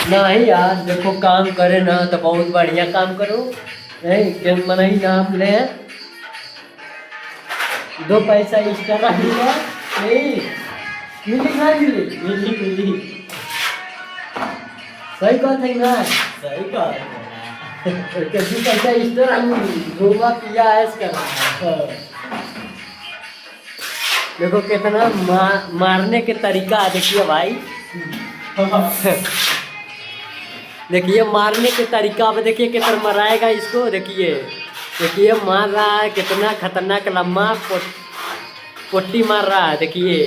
नहीं यार देखो काम करे ना तो बहुत बढ़िया काम करो। नहीं क्यों मना ही नाम ले दो पैसा एक्स्ट्रा रखेगा नहीं मिली ना मिली मिली मिली। सही बात है ना। सही कहा है। कैसी पैसा एक्स्ट्रा घूमा पिया ऐस कर रहा है। देखो कितना मारने के तरीका देखिए भाई। देखिए मारने के तरीका अब देखिए कितना मराएगा इसको। देखिए देखिए मार रहा है कितना खतरनाक लम्बा पोट्टी मार रहा है। देखिए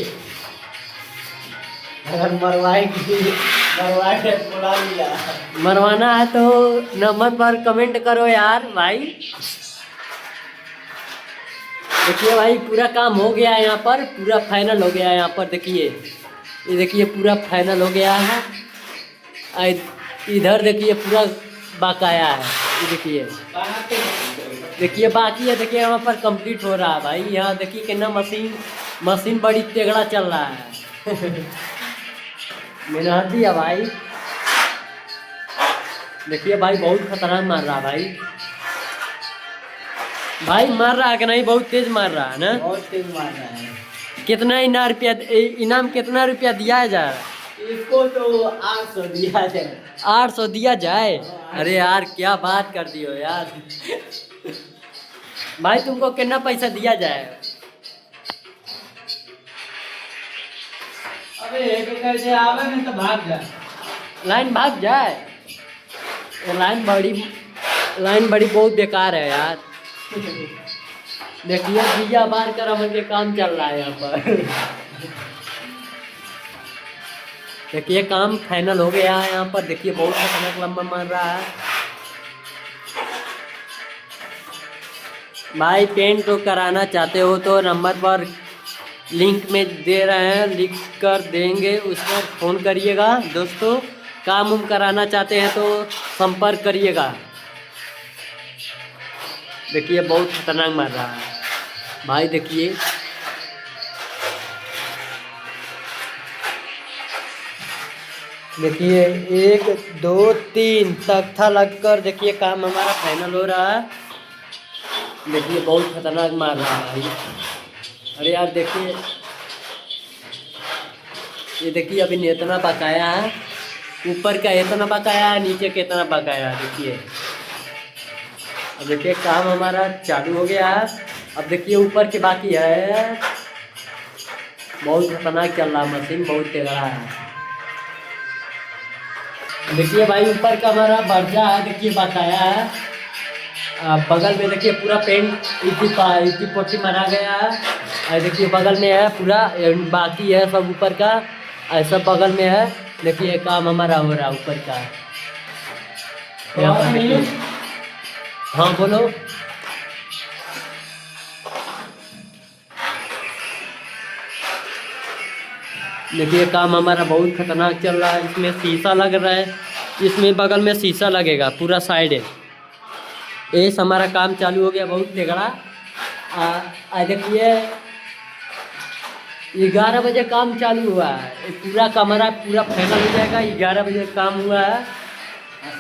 अगर मरवाए बुला लिया। मरवाना है तो नंबर पर कमेंट करो यार भाई। देखिए भाई पूरा काम हो गया है यहाँ पर, पूरा फाइनल हो गया है यहाँ पर। देखिए ये देखिए पूरा फाइनल हो गया है। इधर देखिए पूरा बकाया है। ये देखिए देखिए बाकी है। देखिए यहाँ पर कंप्लीट हो रहा है भाई। यहाँ देखिए कितना मशीन बड़ी तेगड़ा चल रहा है। मेहनती है भाई। देखिए भाई बहुत खतरनाक मार रहा है भाई। भाई मार रहा है कि नहीं? बहुत तेज मार रहा है ना। बहुत तेज मार रहा है। कितना इनाम कितना रुपया दिया जा रहा है? इसको तो 800 दिया जाए। 800 दिया जाए? अरे यार क्या बात कर दियो यार। भाई तुमको कितना पैसा दिया जाए? अबे एक कैसे आवे में तो भाग जा। लाइन भाग जाए? लाइन बड़ी बहुत बेकार है यार। देखिए दिया बार कर हम के काम चल रहा है यहाँ पर। देखिए काम फाइनल हो गया है यहाँ पर। देखिए बहुत खतरनाक लंबा मार रहा है भाई। पेंट तो कराना चाहते हो तो नंबर पर लिंक में दे रहे हैं, लिख कर देंगे, उस पर फ़ोन करिएगा दोस्तों। काम उम कराना चाहते हैं तो संपर्क करिएगा। देखिए बहुत खतरनाक मार रहा है भाई। देखिए देखिए 1 2 3 तख्ता लगकर देखिए काम हमारा फाइनल हो रहा है। देखिए बहुत खतरनाक मार रहा है भाई। अरे यार देखिए ये देखिए अभी इतना बकाया है। ऊपर का इतना बकाया है, नीचे का इतना बकाया है। देखिए अब देखिए काम हमारा चालू हो गया है। अब देखिए ऊपर के बाकी है। बहुत खतरनाक चल रहा है मशीन, बहुत तेगड़ा है। देखिए भाई ऊपर का हमारा बर्जा है। देखिए बकाया है। बगल में देखिए पूरा पेंट इतनी पोटी मारा गया है। देखिए बगल में है पूरा, बाकी है सब ऊपर का, सब बगल में है। देखिए काम हमारा हो रहा है ऊपर का। हाँ बोलो। देखिए काम हमारा बहुत खतरनाक चल रहा है। इसमें शीशा लग रहा है, इसमें बगल में शीशा लगेगा पूरा साइड है। ये हमारा काम चालू हो गया बहुत तेगड़ा। देखिए 11 बजे काम चालू हुआ है। पूरा कमरा पूरा फाइनल हो जाएगा। 11 बजे काम हुआ है।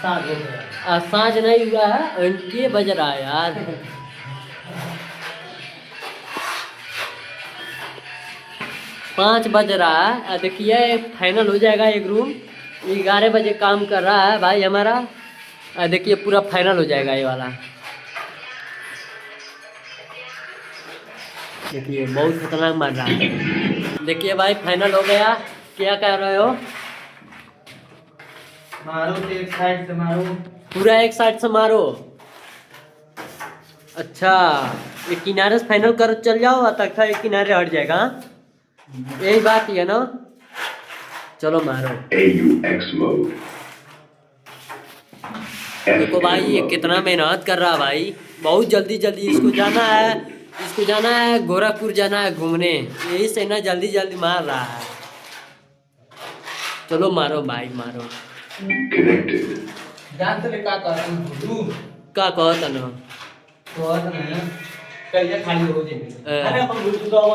साँझ नहीं हुआ है, के बज रहा है यार। पाँच बज रहा है। देखिए फाइनल हो जाएगा एक रूम। 11 बजे काम कर रहा है भाई हमारा। देखिए पूरा फाइनल हो जाएगा ये वाला। देखिए बहुत खतरनाक मार रहा है। देखिए भाई फाइनल हो गया। क्या कह रहे हो? मारो तो एक साइड से मारो। पूरा एक साइड से मारो। अच्छा ये किनारे से फाइनल कर चल जाओ, तक एक किनारे हट जाएगा। यही बात है ना। चलो मारो। देखो भाई ये कितना मेहनत कर रहा है भाई। बहुत जल्दी इसको जाना है। इसको जाना है गोरखपुर जाना है घूमने, यही से ना जल्दी मार रहा है। चलो मारो भाई मारो। का कहता ना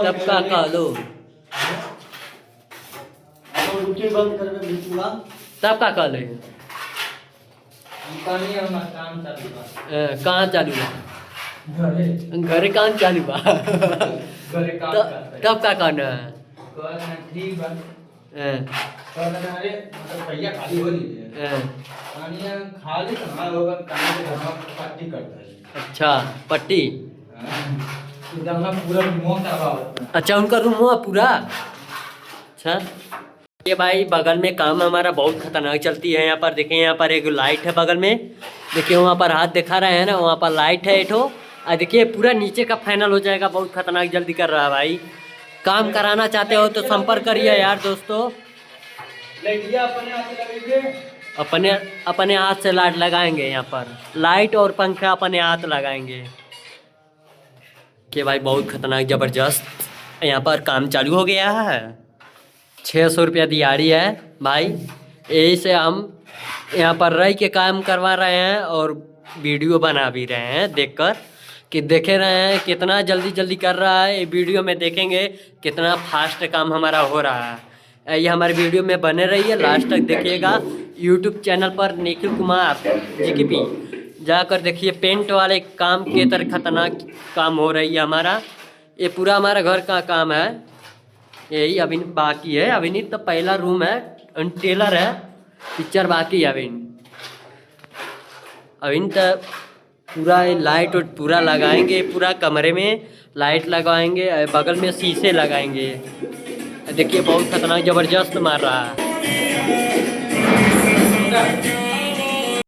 तब का कह लो। बंद कर। तब का कल है कहीं हमारा काम चालू बा कहाँ चालू बा घरे घरे काम चालू बा घरे काम करता है तब का करना है कहना ठीक बा हाँ, कहना अरे मतलब भैया खाली हो लीजिए हाँ, पानी खाली कहाँ होगा काम के घर में पट्टी करता है अच्छा पट्टी एकदम ना पूरा रिमोट दबा होता है अच्छा उनका रूम हुआ पूरा अच्छा ये भाई बगल में काम हमारा बहुत खतरनाक चलती है यहाँ पर देखिए यहाँ पर एक लाइट है बगल में देखिए वहाँ पर हाथ दिखा रहे हैं ना वहाँ पर लाइट है एठो और देखिए पूरा नीचे का फाइनल हो जाएगा बहुत खतरनाक जल्दी कर रहा है भाई काम कराना चाहते हो तो संपर्क करिए यार दोस्तों लड़कियां अपने हाथ लगेंगे अपने अपने हाथ से लाइट लगाएंगे यहाँ पर लाइट और पंखा अपने हाथ लगाएंगे कि भाई बहुत खतरनाक ज़बरदस्त यहाँ पर काम चालू हो गया है 600 रुपया दिहाड़ी है भाई यही से हम यहाँ पर रह के काम करवा रहे हैं और वीडियो बना भी रहे हैं देखकर कि देखे रहे हैं कितना जल्दी जल्दी कर रहा है ये वीडियो में देखेंगे कितना फास्ट काम हमारा हो रहा है ये हमारे वीडियो में बने रहिए लास्ट तक देखिएगा यूट्यूब चैनल पर निखिल कुमार GKP जाकर देखिए पेंट वाले काम के तरह खतरनाक काम हो रही है हमारा ये पूरा हमारा घर का काम है यही अभी बाकी है अभी नहीं तो पहला रूम है टेलर है पिक्चर बाकी है अभी तो पूरा लाइट और पूरा लगाएंगे पूरा कमरे में लाइट लगाएंगे बगल में शीशे लगाएंगे देखिए बहुत खतरनाक ज़बरदस्त मार रहा है